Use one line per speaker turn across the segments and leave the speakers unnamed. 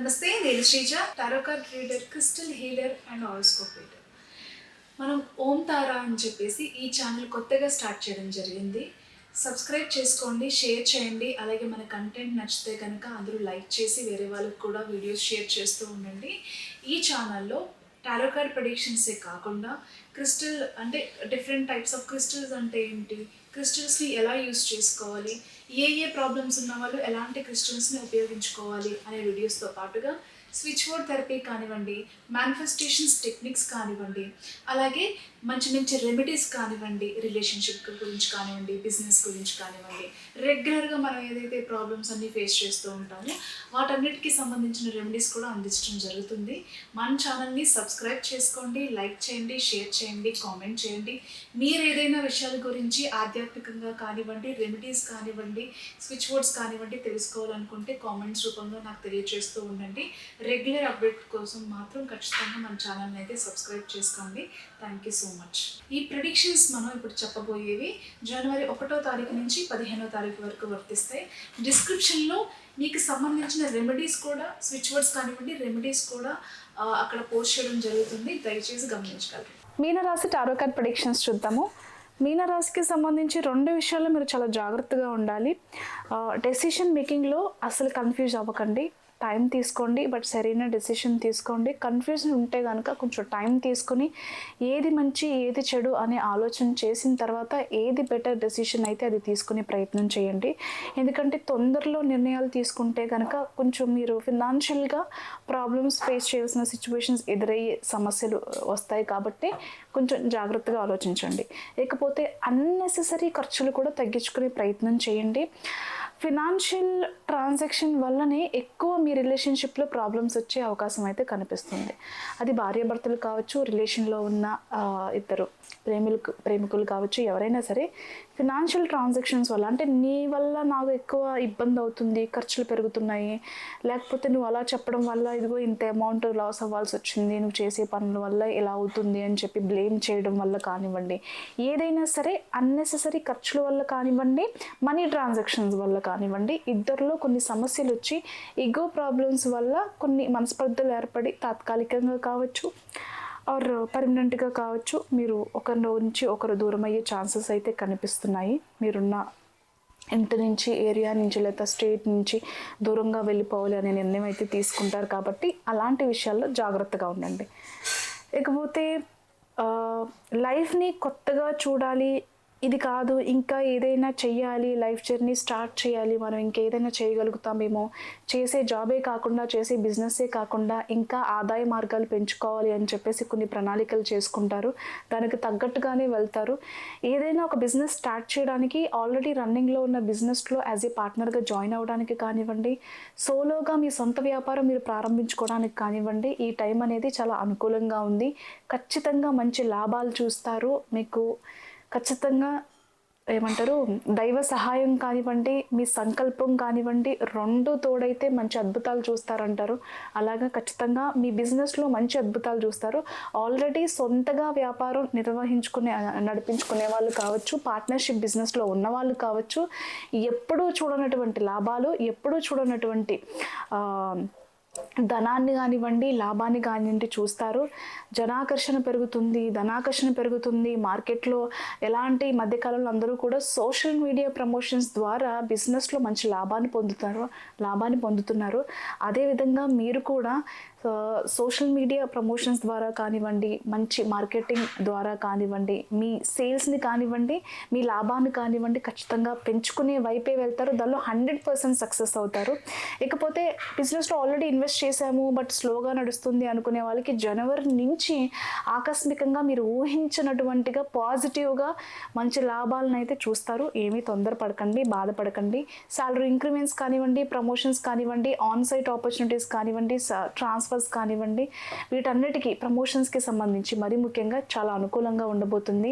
నమస్తే, నేను Sreeja, tarot card reader, crystal healer and horoscope reader. మనం ఓం తారా అని చెప్పేసి ఈ ఛానల్ కొత్తగా స్టార్ట్ చేయడం జరిగింది. సబ్స్క్రైబ్ చేసుకోండి, షేర్ చేయండి. అలాగే మన కంటెంట్ నచ్చితే కనుక అందరూ లైక్ చేసి వేరే వాళ్ళకి కూడా వీడియోస్ షేర్ చేస్తూ ఉండండి. ఈ ఛానల్లో టారో కార్డ్ ప్రెడిక్షన్సే కాకుండా క్రిస్టల్ అంటే డిఫరెంట్ టైప్స్ ఆఫ్ క్రిస్టల్స్ అంటే ఏంటి, క్రిస్టల్స్ని ఎలా యూస్ చేసుకోవాలి, ఏ ప్రాబ్లమ్స్ ఉన్న వాళ్ళు ఎలాంటి క్రిస్టల్స్ని ఉపయోగించుకోవాలి అనే వీడియోస్తో పాటుగా స్విచ్ బోర్డ్ థెరపీ కానివ్వండి, మేనిఫెస్టేషన్స్ టెక్నిక్స్ కానివ్వండి, అలాగే మంచి మంచి రెమెడీస్ కానివ్వండి, రిలేషన్షిప్ గురించి కానివ్వండి, బిజినెస్ గురించి కానివ్వండి, రెగ్యులర్గా మనం ఏదైతే ప్రాబ్లమ్స్ అన్నీ ఫేస్ చేస్తూ ఉంటామో వాటన్నిటికీ సంబంధించిన రెమెడీస్ కూడా అందించడం జరుగుతుంది. మన ఛానల్ని సబ్స్క్రైబ్ చేసుకోండి, లైక్ చేయండి, షేర్ చేయండి, కామెంట్ చేయండి. మీరు ఏదైనా విషయాల గురించి ఆధ్యాత్మికంగా కానివ్వండి, రెమెడీస్ కానివ్వండి, స్విచ్ బోర్డ్స్ కానివ్వండి తెలుసుకోవాలనుకుంటే కామెంట్స్ రూపంలో నాకు తెలియజేస్తూ ఉండండి. రెగ్యులర్ అప్డేట్ కోసం మాత్రం ఖచ్చితంగా మన ఛానల్ని అయితే సబ్స్క్రైబ్ చేసుకోండి. Thank you so much. ఈ ప్రిడిక్షన్స్ మనం ఇప్పుడు చెప్పబోయేవి జనవరి 1వ తారీఖు నుంచి 15వ తారీఖు వరకు వర్తిస్తాయి. డిస్క్రిప్షన్లో మీకు సంబంధించిన రెమెడీస్ కూడా, స్విచ్ బోర్డ్స్ కానివ్వండి, రెమెడీస్ కూడా అక్కడ పోస్ట్ చేయడం జరుగుతుంది. దయచేసి గమనించగలరు.
మీనరాశి టారో కార్డ్ ప్రెడిక్షన్స్ చూద్దాము. మీనరాశికి సంబంధించి 2 విషయాల్లో మీరు చాలా జాగ్రత్తగా ఉండాలి. డెసిషన్ మేకింగ్లో అసలు కన్ఫ్యూజ్ అవ్వకండి. టైం తీసుకోండి, బట్ సరైన డెసిషన్ తీసుకోండి. కన్ఫ్యూజన్ ఉంటే కనుక కొంచెం టైం తీసుకొని ఏది మంచి ఏది చెడు అనే ఆలోచన చేసిన తర్వాత ఏది బెటర్ డెసిషన్ అయితే అది తీసుకునే ప్రయత్నం చేయండి. ఎందుకంటే తొందరలో నిర్ణయాలు తీసుకుంటే కనుక కొంచెం మీరు ఫినాన్షియల్గా ప్రాబ్లమ్స్ ఫేస్ చేయాల్సిన సిచ్యువేషన్స్ ఎదురయ్యే సమస్యలు వస్తాయి. కాబట్టి కొంచెం జాగ్రత్తగా ఆలోచించండి. లేకపోతే అన్నెసెసరీ ఖర్చులు కూడా తగ్గించుకునే ప్రయత్నం చేయండి. ఫినాన్షియల్ ట్రాన్సాక్షన్ వల్లనే ఎక్కువ మీ రిలేషన్షిప్లో ప్రాబ్లమ్స్ వచ్చే అవకాశం అయితే కనిపిస్తుంది. అది భార్యాభర్తలు కావచ్చు, రిలేషన్లో ఉన్న ఇద్దరు ప్రేమికులు కావచ్చు, ఎవరైనా సరే ఫినాన్షియల్ ట్రాన్సాక్షన్స్ వల్ల, అంటే నీ వల్ల నాకు ఎక్కువ ఇబ్బంది అవుతుంది, ఖర్చులు పెరుగుతున్నాయి, లేకపోతే నువ్వు అలా చెప్పడం వల్ల ఇదిగో ఇంత అమౌంట్ లాస్ అవ్వాల్సి వచ్చింది, నువ్వు చేసే పనుల వల్ల ఇలా అవుతుంది అని చెప్పి బ్లేమ్ చేయడం వల్ల కానివ్వండి, ఏదైనా సరే అన్నెసెసరీ ఖర్చుల వల్ల కానివ్వండి, మనీ ట్రాన్సాక్షన్స్ వల్ల కానివ్వండి, ఇద్దరిలో కొన్ని సమస్యలు వచ్చి ఈగో ప్రాబ్లమ్స్ వల్ల కొన్ని మనస్పర్ధలు ఏర్పడి తాత్కాలికంగా కావచ్చు ఆర్ పర్మనెంట్గా కావచ్చు మీరు ఒకరి నుంచి ఒకరు దూరం అయ్యే ఛాన్సెస్ అయితే కనిపిస్తున్నాయి. మీరున్న ఇంటి నుంచి, ఏరియా నుంచి, లేదా స్టేట్ నుంచి దూరంగా వెళ్ళిపోవాలి అనే నిర్ణయం అయితే తీసుకుంటారు. కాబట్టి అలాంటి విషయాల్లో జాగ్రత్తగా ఉండండి. ఇకపోతే లైఫ్ని కొత్తగా చూడాలి, ఇది కాదు ఇంకా ఏదైనా చెయ్యాలి, లైఫ్ జర్నీ స్టార్ట్ చేయాలి, మనం ఇంకేదైనా చేయగలుగుతామేమో, చేసే జాబే కాకుండా చేసే బిజినెస్సే కాకుండా ఇంకా ఆదాయ మార్గాలు పెంచుకోవాలి అని చెప్పేసి కొన్ని ప్రణాళికలు చేసుకుంటారు. దానికి తగ్గట్టుగానే వెళ్తారు. ఏదైనా ఒక బిజినెస్ స్టార్ట్ చేయడానికి ఆల్రెడీ రన్నింగ్లో ఉన్న బిజినెస్లో యాజ్ ఏ పార్ట్నర్గా జాయిన్ అవ్వడానికి కానివ్వండి, సోలోగా మీ సొంత వ్యాపారం మీరు ప్రారంభించుకోవడానికి కానివ్వండి, ఈ టైం అనేది చాలా అనుకూలంగా ఉంది. ఖచ్చితంగా మంచి లాభాలు చూస్తారు. మీకు ఖచ్చితంగా ఏమంటారు, దైవ సహాయం కానివ్వండి, మీ సంకల్పం కానివ్వండి, 2 తోడైతే మంచి అద్భుతాలు చూస్తారంటారు. అలాగా ఖచ్చితంగా మీ బిజినెస్లో మంచి అద్భుతాలు చూస్తారు. ఆల్రెడీ సొంతగా వ్యాపారం నడిపించుకునే వాళ్ళు కావచ్చు, పార్ట్నర్షిప్ బిజినెస్లో ఉన్న వాళ్ళు కావచ్చు, ఎప్పుడూ చూడనటువంటి లాభాలు, ఎప్పుడూ చూడనటువంటి ధనాన్ని కానివ్వండి, లాభాన్ని కానివ్వండి చూస్తారు. జనాకర్షణ పెరుగుతుంది, ధనాకర్షణ పెరుగుతుంది. మార్కెట్లో ఎలాంటి మధ్యకాలంలో అందరూ కూడా సోషల్ మీడియా ప్రమోషన్స్ ద్వారా బిజినెస్లో మంచి లాభాన్ని పొందుతున్నారు. అదేవిధంగా మీరు కూడా సోషల్ మీడియా ప్రమోషన్స్ ద్వారా కానివ్వండి, మంచి మార్కెటింగ్ ద్వారా కానివ్వండి, మీ సేల్స్ని కానివ్వండి, మీ లాభాన్ని కానివ్వండి ఖచ్చితంగా పెంచుకునే వైపే వెళ్తారు. దానిలో 100% సక్సెస్ అవుతారు. ఇకపోతే బిజినెస్లో ఆల్రెడీ ఇన్వెస్ట్ చేశాము బట్ స్లోగా నడుస్తుంది అనుకునే వాళ్ళకి జనవరి నుంచి ఆకస్మికంగా మీరు ఊహించినటువంటిగా పాజిటివ్గా మంచి లాభాలను అయితే చూస్తారు. ఏమీ తొందరపడకండి, బాధపడకండి. సాలరీ ఇంక్రిమెంట్స్ కానివ్వండి, ప్రమోషన్స్ కానివ్వండి, ఆన్ సైట్ ఆపర్చునిటీస్ కానివ్వండి, ట్రాన్స్ఫర్స్ కానివ్వండి, వీటన్నిటికీ ప్రమోషన్స్కి సంబంధించి మరీ ముఖ్యంగా చాలా అనుకూలంగా ఉండబోతుంది.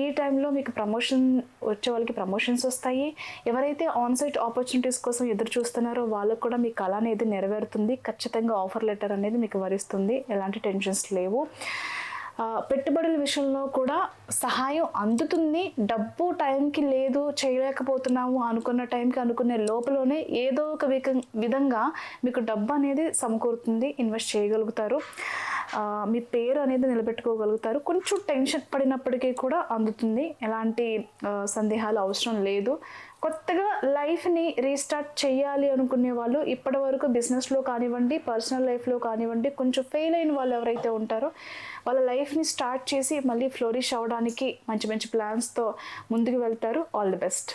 ఈ టైంలో మీకు ప్రమోషన్ వచ్చే వాళ్ళకి ప్రమోషన్స్ వస్తాయి. ఎవరైతే ఆన్ సైట్ ఆపర్చునిటీస్ కోసం ఎదురు చూస్తున్నారో వాళ్ళకు కూడా మీ కళ అనేది నెరవేరుతుంది. ఖచ్చితంగా ఆఫర్ లెటర్ అనేది మీకు వరిస్తుంది. ఎలాంటి టెన్షన్స్ లేవు. పెట్టుబడుల విషయంలో కూడా సహాయం అందుతుంది. డబ్బు టైంకి లేదు, చేయలేకపోతున్నాము అనుకున్న టైంకి అనుకునే లోపలనే ఏదో ఒక విధంగా మీకు డబ్బు అనేది సమకూరుతుంది, ఇన్వెస్ట్ చేయగలుగుతారు. మీ పేరు అనేది నిలబెట్టుకోగలుగుతారు. కొంచెం టెన్షన్ పడినప్పటికీ కూడా అందుతుంది, ఎలాంటి సందేహాలు అవసరం లేదు. కొత్తగా లైఫ్ని రీస్టార్ట్ చేయాలి అనుకునే వాళ్ళు, ఇప్పటి వరకు బిజినెస్లో కానివ్వండి, పర్సనల్ లైఫ్లో కానివ్వండి, కొంచెం ఫెయిల్ అయిన వాళ్ళు ఎవరైతే ఉంటారో వాళ్ళ లైఫ్ని స్టార్ట్ చేసి మళ్ళీ ఫ్లోరిష్ అవ్వడానికి మంచి మంచి ప్లాన్స్తో ముందుకు వెళ్తారు. All the best.